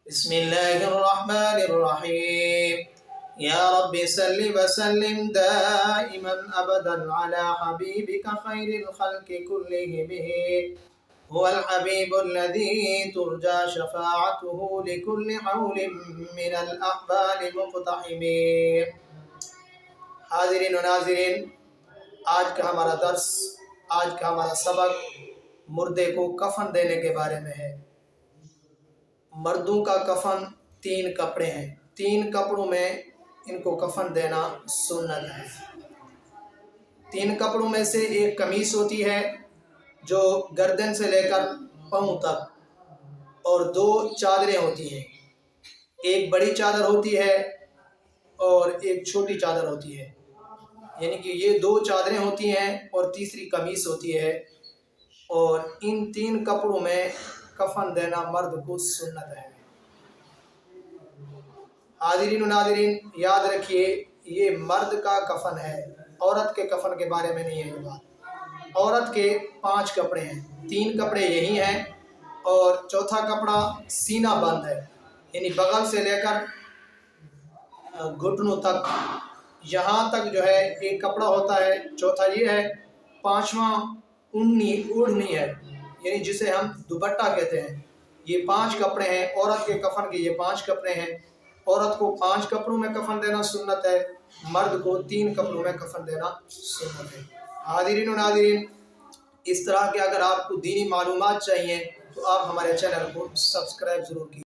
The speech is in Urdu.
بسم الله الرحمن الرحيم يا رب صل وسلم دائما أبدا على حبيبك خير الخلق كلهم هو الحبيب الذي ترجى شفاعته لكل حول من الأحبال مقتحم. حاضرین و ناظرین، آج کا ہمارا درس، آج کا ہمارا سبق مردے کو کفن دینے کے بارے میں ہے۔ مردوں کا کفن 3 کپڑے ہیں، 3 کپڑوں میں ان کو کفن دینا سنت ہے۔ 3 کپڑوں میں سے ایک قمیص ہوتی ہے جو گردن سے لے کر پاؤں تک، اور 2 چادریں ہوتی ہیں، ایک بڑی چادر ہوتی ہے اور ایک چھوٹی چادر ہوتی ہے، یعنی کہ یہ 2 چادریں ہوتی ہیں اور تیسری قمیص ہوتی ہے، اور ان 3 کپڑوں میں کفن دینا مرد کو سنت ہے۔ حاضرین و ناظرین، یاد رکھیے یہ مرد کا کفن ہے، عورت کے کفن کے بارے میں نہیں ہے یہ بات۔ عورت کے 5 کپڑے ہیں، 3 کپڑے یہی ہیں اور چوتھا کپڑا سینہ بند ہے، یعنی بغل سے لے کر گھٹنوں تک، یہاں تک جو ہے ایک کپڑا ہوتا ہے، چوتھا یہ ہے، 5واں اوڑھنی ہے، یعنی جسے ہم دوپٹہ کہتے ہیں۔ یہ 5 کپڑے ہیں عورت کے کفن کے، یہ 5 کپڑے ہیں۔ عورت کو 5 کپڑوں میں کفن دینا سنت ہے، مرد کو 3 کپڑوں میں کفن دینا سنت ہے۔ حاضرین و ناظرین، اس طرح کے اگر آپ کو دینی معلومات چاہیے تو آپ ہمارے چینل کو سبسکرائب ضرور کیجیے۔